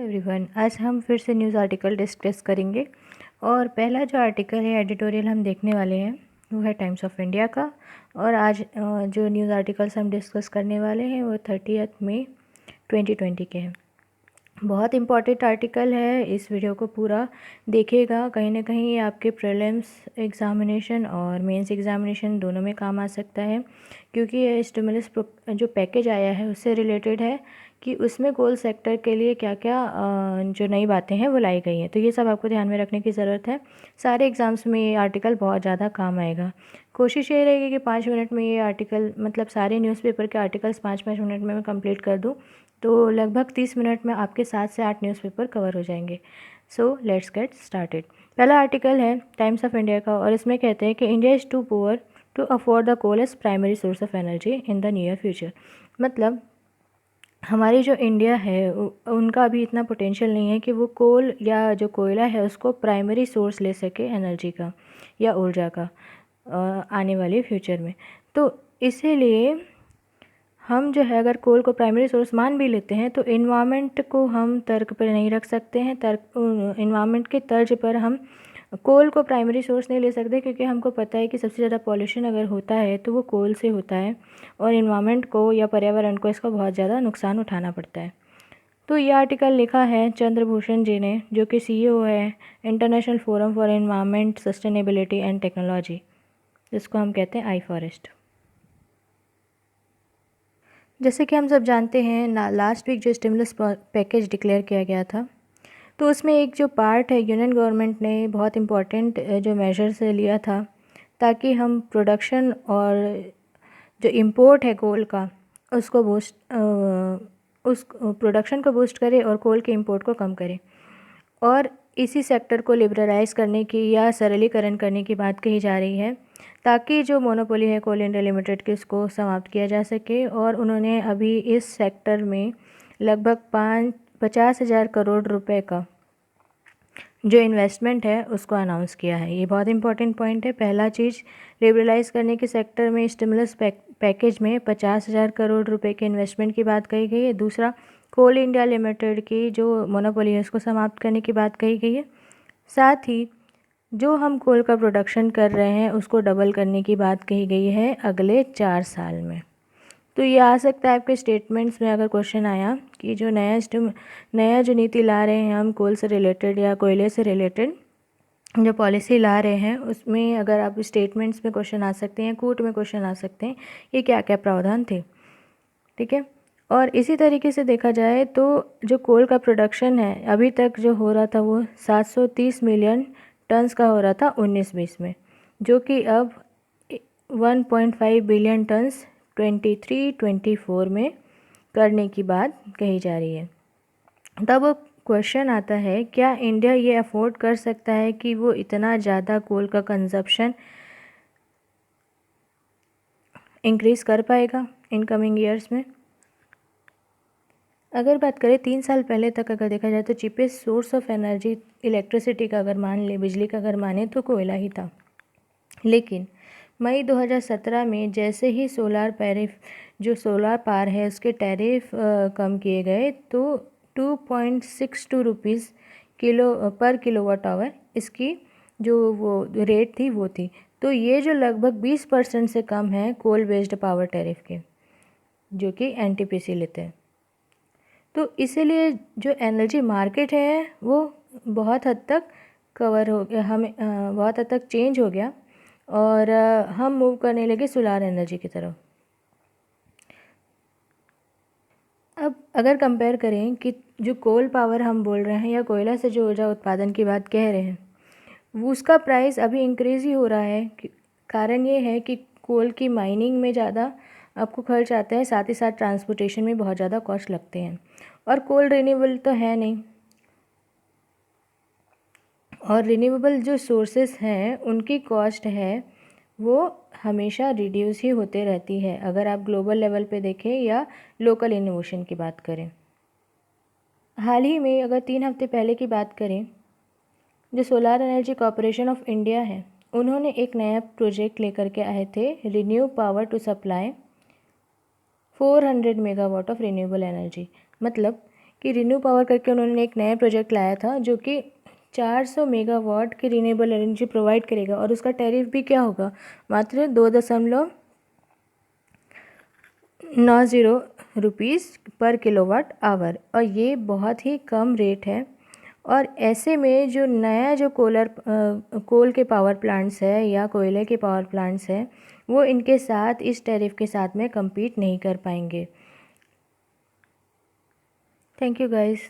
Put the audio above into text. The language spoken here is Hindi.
एवरीवन, आज हम फिर से न्यूज़ आर्टिकल डिस्कस करेंगे। और पहला जो आर्टिकल है, एडिटोरियल हम देखने वाले हैं, वो है टाइम्स ऑफ इंडिया का। और आज जो न्यूज़ आर्टिकल्स हम डिस्कस करने वाले हैं वो 30 मई 2020 के हैं। बहुत इम्पॉर्टेंट आर्टिकल है, इस वीडियो को पूरा देखिएगा। कहीं ना कहीं ये आपके प्रीलिम्स एग्ज़ामिनेशन और मेंस एग्ज़ामिनेशन दोनों में काम आ सकता है, क्योंकि ये स्टिमुलस जो पैकेज आया है उससे रिलेटेड है कि उसमें कोल सेक्टर के लिए क्या क्या जो नई बातें हैं वो लाई गई हैं। तो ये सब आपको ध्यान में रखने की ज़रूरत है। सारे एग्ज़ाम्स में ये आर्टिकल बहुत ज़्यादा काम आएगा। कोशिश ये रहेगी कि 5 मिनट में ये आर्टिकल, मतलब सारे न्यूज़पेपर के आर्टिकल्स 5-5 मिनट में मैं कंप्लीट कर दूँ, तो लगभग 30 मिनट में आपके 7 से 8 न्यूज़पेपर कवर हो जाएंगे। So let's get started. पहला आर्टिकल है टाइम्स ऑफ इंडिया का, और इसमें कहते हैं कि India is too poor to afford the coal as primary source of energy in the near future. मतलब हमारी जो इंडिया है उनका अभी इतना पोटेंशियल नहीं है कि वो कोल या जो कोयला है उसको प्राइमरी सोर्स ले सके एनर्जी का या ऊर्जा का आने वाले फ्यूचर में। तो इसीलिए हम जो है, अगर कोल को प्राइमरी सोर्स मान भी लेते हैं तो इन्वामेंट को हम तर्क पर नहीं रख सकते हैं। इन्वामेंट के तर्ज पर हम कोल को प्राइमरी सोर्स नहीं ले सकते, क्योंकि हमको पता है कि सबसे ज़्यादा पॉल्यूशन अगर होता है तो वो कोल से होता है, और इन्वामेंट को या पर्यावरण को इसका बहुत ज़्यादा नुकसान उठाना पड़ता है। तो ये आर्टिकल लिखा है चंद्रभूषण जी ने, जो कि CEO है international forum for environment sustainability and technology, जिसको हम कहते हैं I-FOREST। जैसे कि हम सब जानते हैं ना, लास्ट वीक जो स्टिमुलस पैकेज डिक्लेयर किया गया था, तो उसमें एक जो पार्ट है, यूनियन गवर्नमेंट ने बहुत इम्पॉर्टेंट जो मेजर्स लिया था ताकि हम प्रोडक्शन और जो इंपोर्ट है कोल का उसको बूस्ट, उस प्रोडक्शन को बूस्ट करें और कोल के इंपोर्ट को कम करें। और इसी सेक्टर को लिबरलाइज़ करने की या सरलीकरण करने की बात कही जा रही है, ताकि जो मोनोपोली है कोल इंडिया लिमिटेड की उसको समाप्त किया जा सके। और उन्होंने अभी इस सेक्टर में लगभग 50,000 करोड़ रुपए का जो इन्वेस्टमेंट है उसको अनाउंस किया है। ये बहुत इंपॉर्टेंट पॉइंट है। पहला चीज़, लिबरलाइज़ करने के सेक्टर में स्टिमुलस पैकेज में 50,000 करोड़ रुपए के इन्वेस्टमेंट की बात कही गई है। दूसरा, कोल इंडिया लिमिटेड की जो मोनोपोली है उसको समाप्त करने की बात कही गई है। साथ ही जो हम कोल का प्रोडक्शन कर रहे हैं उसको डबल करने की बात कही गई है अगले 4 साल में। तो ये आ सकता है आपके स्टेटमेंट्स में, अगर क्वेश्चन आया कि जो नया जो नीति ला रहे हैं हम कोल से रिलेटेड या कोयले से रिलेटेड जो पॉलिसी ला रहे हैं, उसमें अगर आप स्टेटमेंट्स में क्वेश्चन आ सकते हैं, कोर्ट में क्वेश्चन आ सकते हैं, ये क्या क्या प्रावधान थे। ठीक है। और इसी तरीके से देखा जाए तो जो कोल का प्रोडक्शन है अभी तक जो हो रहा था वो 730 मिलियन टन्स का हो रहा था 19-20 में, जो कि अब 1.5 बिलियन टन्स 23-24 में करने की बात कही जा रही है। तब क्वेश्चन आता है, क्या इंडिया ये अफोर्ड कर सकता है कि वो इतना ज़्यादा कोल का कंजप्शन इंक्रीज़ कर पाएगा इन कमिंग ईयर्स में। अगर बात करें 3 साल पहले तक अगर देखा जाए तो cheapest source of energy electricity का अगर मान ले, बिजली का अगर माने, तो कोयला ही था। लेकिन मई 2017 में जैसे ही सोलार टैरिफ, जो सोलार पावर है उसके टैरिफ कम किए गए, तो 2.62 रुपीज़ पर किलोवाट आवर इसकी जो वो रेट थी वो थी। तो ये जो लगभग 20% से कम है कोल बेस्ड पावर टैरिफ के, जो कि NTPC लेते हैं। तो इसीलिए जो एनर्जी मार्केट है वो बहुत हद तक कवर हो गया, हमें बहुत हद तक चेंज हो गया, और हम मूव करने लगे सोलार एनर्जी की तरफ। अब अगर कंपेयर करें कि जो कोल पावर हम बोल रहे हैं या कोयला से जो ऊर्जा उत्पादन की बात कह रहे हैं, वो उसका प्राइस अभी इंक्रीज़ ही हो रहा है। कारण ये है कि कोल की माइनिंग में ज़्यादा आपको खर्च आता है, साथ ही साथ ट्रांसपोर्टेशन में बहुत ज़्यादा कॉस्ट लगते हैं, और कोल रिन्यूएबल तो है नहीं। और रिन्यूएबल जो सोर्सेस हैं उनकी कॉस्ट है वो हमेशा रिड्यूस ही होते रहती है, अगर आप ग्लोबल लेवल पे देखें या लोकल इनोवेशन की बात करें। हाल ही में अगर 3 हफ्ते पहले की बात करें, जो Solar Energy Corporation of India है उन्होंने एक नया प्रोजेक्ट लेकर के आए थे, ReNew Power to supply 400 megawatt of renewable energy. मतलब कि रिन्यू पावर करके उन्होंने एक नया प्रोजेक्ट लाया था जो कि 400 मेगावाट की रिन्यूएबल एनर्जी प्रोवाइड करेगा, और उसका टैरिफ भी क्या होगा, मात्र 2.90 रुपीज़ पर किलोवाट आवर। और ये बहुत ही कम रेट है। और ऐसे में जो नया जो कोल के पावर प्लांट्स है या कोयले के पावर प्लांट्स है, वो इनके साथ इस टैरिफ के साथ में compete नहीं कर पाएंगे। Thank you guys.